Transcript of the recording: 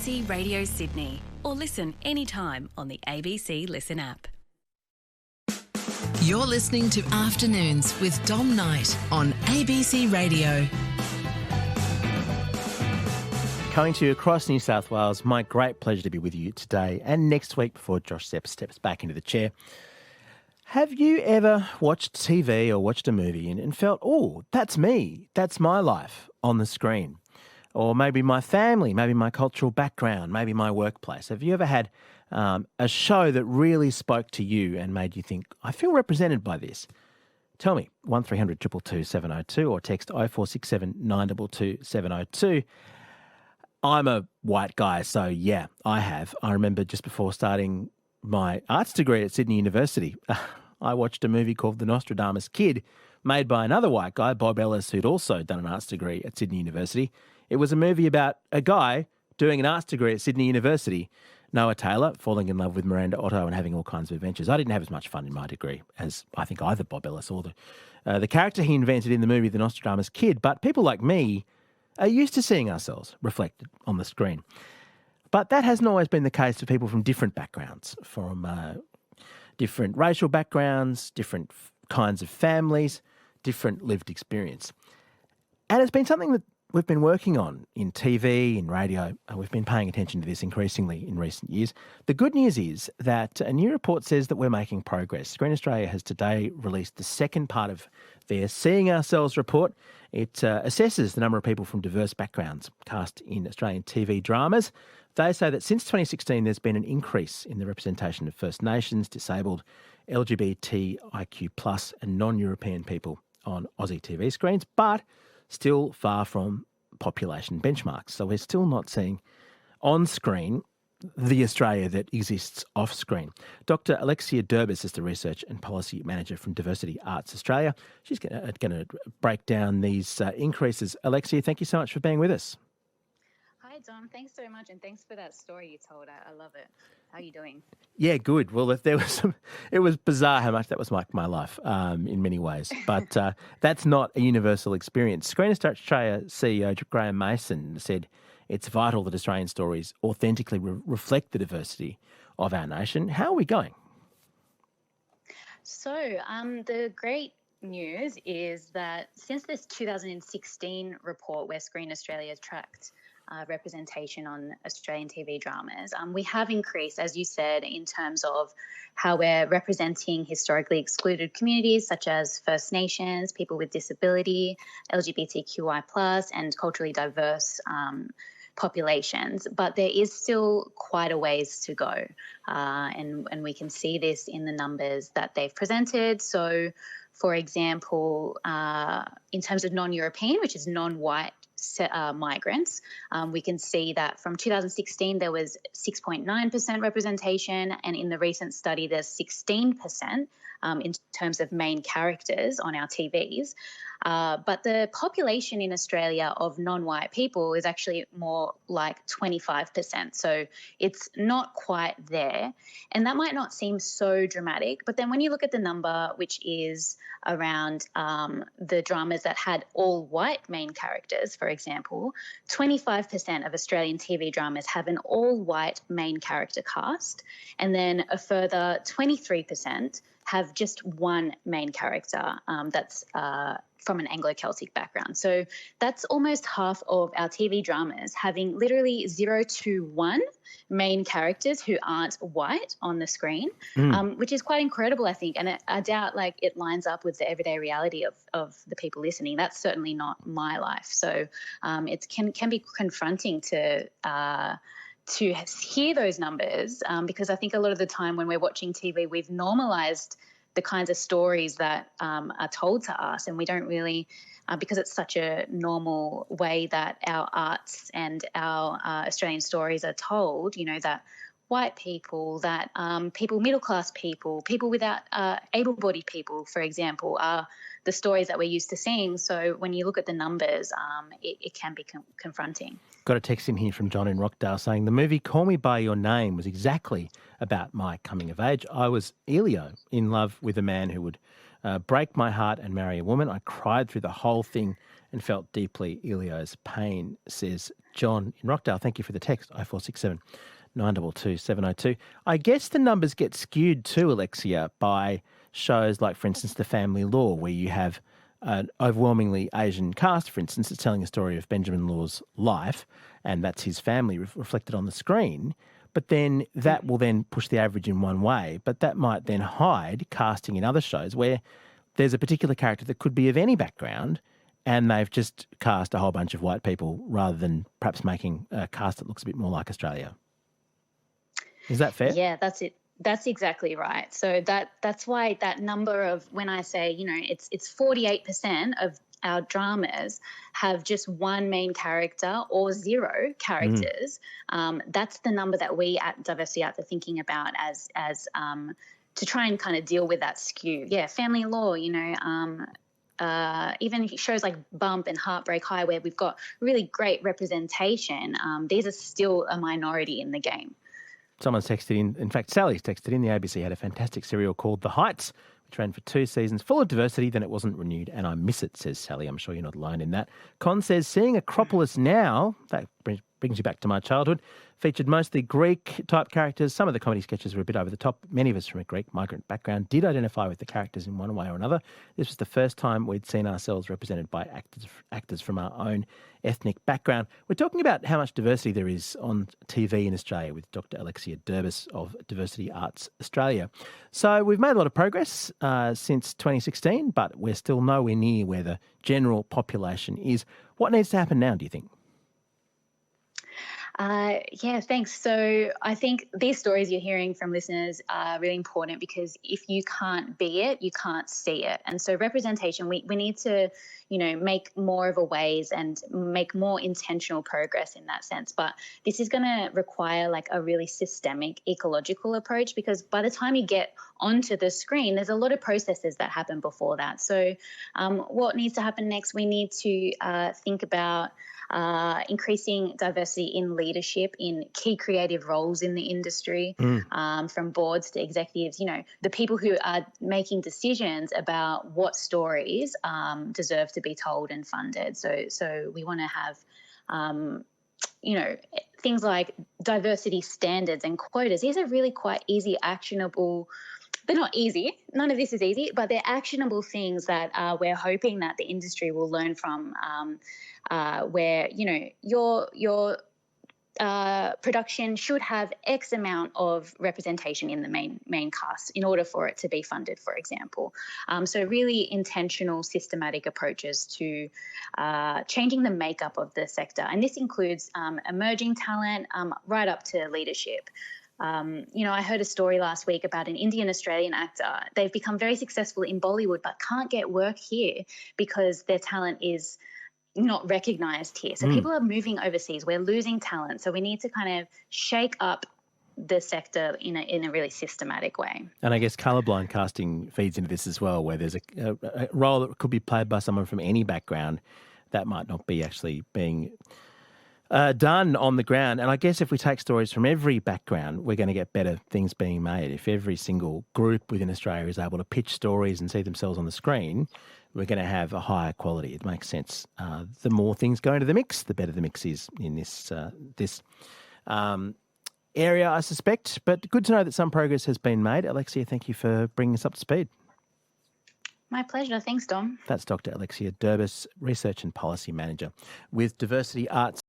ABC Radio Sydney, or listen anytime on the ABC Listen app. You're listening to Afternoons with Dom Knight on ABC Radio. Coming to you across New South Wales, my great pleasure to be with you today and next week before Josh Sepp steps back into the chair. Have you ever watched TV or watched a movie and felt, oh, that's me, that's my life on the screen? Or maybe my family, maybe my cultural background, maybe my workplace. Have you ever had a show that really spoke to you and made you think, I feel represented by this? Tell me, 1300 222 702 or text 0467 922 702. I'm a white guy, so yeah, I have. I remember just before starting my arts degree at Sydney University, I watched a movie called The Nostradamus Kid, made by another white guy, Bob Ellis, who'd also done an arts degree at Sydney University. It was a movie about a guy doing an arts degree at Sydney University, Noah Taylor, falling in love with Miranda Otto and having all kinds of adventures. I didn't have as much fun in my degree as I think either Bob Ellis or the character he invented in the movie The Nostradamus Kid. But people like me are used to seeing ourselves reflected on the screen. But that hasn't always been the case for people from different backgrounds, from different racial backgrounds, different kinds of families, different lived experience. And it's been something that we've been working on in TV, in radio, and we've been paying attention to this increasingly in recent years. The good news is that a new report says that we're making progress. Screen Australia has today released the second part of their Seeing Ourselves report. It assesses the number of people from diverse backgrounds cast in Australian TV dramas. They say that since 2016, there's been an increase in the representation of First Nations, disabled, LGBTIQ+, and non-European people on Aussie TV screens, but still far from population benchmarks. So we're still not seeing on screen the Australia that exists off screen. Dr. Alexia Durbis is the Research and Policy Manager from Diversity Arts Australia. She's going to break down these increases. Alexia, thank you so much for being with us. Hi, Dom. Thanks so much, and thanks for that story you told. I love it. How are you doing? Yeah, good. Well, if there was it was bizarre how much that was like my life in many ways, but that's not a universal experience. Screen Australia CEO Graham Mason said it's vital that Australian stories authentically reflect the diversity of our nation. How are we going? So the great news is that since this 2016 report where Screen Australia tracked representation on Australian TV dramas, we have increased, as you said, in terms of how we're representing historically excluded communities such as First Nations, people with disability, LGBTQI+, and culturally diverse populations. But there is still quite a ways to go, and we can see this in the numbers that they've presented. So, for example, in terms of non-European, which is non-white migrants, we can see that from 2016 there was 6.9% representation, and in the recent study there's 16% in terms of main characters on our TVs. But the population in Australia of non-white people is actually more like 25%. So it's not quite there. And that might not seem so dramatic, but then when you look at the number, which is around the dramas that had all white main characters, for example, 25% of Australian TV dramas have an all-white main character cast, and then a further 23% have just one main character that's from an Anglo-Celtic background. So that's almost half of our TV dramas having literally 0 to 1 main characters who aren't white on the screen, which is quite incredible, I think. And I doubt it lines up with the everyday reality of the people listening. That's certainly not my life. So it can be confronting to hear those numbers, because I think a lot of the time when we're watching TV, we've normalised the kinds of stories that are told to us, and we don't really, because it's such a normal way that our arts and our Australian stories are told, that white people, that people, middle-class people, people without able-bodied people, for example, are the stories that we're used to seeing. So when you look at the numbers, it can be confronting. Got a text in here from John in Rockdale saying the movie Call Me By Your Name was exactly about my coming of age. I was Elio, in love with a man who would break my heart and marry a woman. I cried through the whole thing and felt deeply Elio's pain, says John in Rockdale, thank you for the text, 0467 922 702. I guess the numbers get skewed too, Alexia, by shows like, for instance, The Family Law, where you have an overwhelmingly Asian cast, for instance. It's telling a story of Benjamin Law's life, and that's his family reflected on the screen. But then that will then push the average in one way, but that might then hide casting in other shows where there's a particular character that could be of any background, and they've just cast a whole bunch of white people rather than perhaps making a cast that looks a bit more like Australia. Is that fair? Yeah, that's it. That's exactly right. So that's why that number of, when I say, it's 48% of our dramas have just one main character or zero characters. That's the number that we at Diversity Arts are thinking about as to try and kind of deal with that skew. Yeah, Family Law, even shows like Bump and Heartbreak High, where we've got really great representation, these are still a minority in the game. Someone's texted in fact, Sally's texted in, the ABC had a fantastic serial called The Heights, which ran for 2 seasons, full of diversity, then it wasn't renewed, and I miss it, says Sally. I'm sure you're not alone in that. Con says, seeing Acropolis now, that brings you back to my childhood, featured mostly Greek-type characters. Some of the comedy sketches were a bit over the top. Many of us from a Greek migrant background did identify with the characters in one way or another. This was the first time we'd seen ourselves represented by actors from our own ethnic background. We're talking about how much diversity there is on TV in Australia with Dr. Alexia Durbis of Diversity Arts Australia. So we've made a lot of progress since 2016, but we're still nowhere near where the general population is. What needs to happen now, do you think? Yeah, thanks. So I think these stories you're hearing from listeners are really important, because if you can't be it, you can't see it. And so representation, we need to, make more of a ways and make more intentional progress in that sense. But this is going to require like a really systemic ecological approach, because by the time you get onto the screen, there's a lot of processes that happen before that. So what needs to happen next? We need to think about increasing diversity in leadership in key creative roles in the industry, from boards to executives, the people who are making decisions about what stories deserve to be told and funded. So we want to have, things like diversity standards and quotas. These are really quite easy, actionable. They're not easy. None of this is easy, but they're actionable things that we're hoping that the industry will learn from, where, your production should have X amount of representation in the main cast in order for it to be funded, for example. So really intentional, systematic approaches to changing the makeup of the sector. And this includes emerging talent right up to leadership. I heard a story last week about an Indian-Australian actor. They've become very successful in Bollywood but can't get work here because their talent is not recognised here. So people are moving overseas. We're losing talent. So we need to kind of shake up the sector in a really systematic way. And I guess colourblind casting feeds into this as well, where there's a role that could be played by someone from any background that might not be actually being done on the ground. And I guess if we take stories from every background, we're going to get better things being made. If every single group within Australia is able to pitch stories and see themselves on the screen, we're going to have a higher quality. It makes sense. The more things go into the mix, the better the mix is in this area, I suspect. But good to know that some progress has been made. Alexia, thank you for bringing us up to speed. My pleasure. Thanks, Dom. That's Dr. Alexia Durbis, Research and Policy Manager with Diversity Arts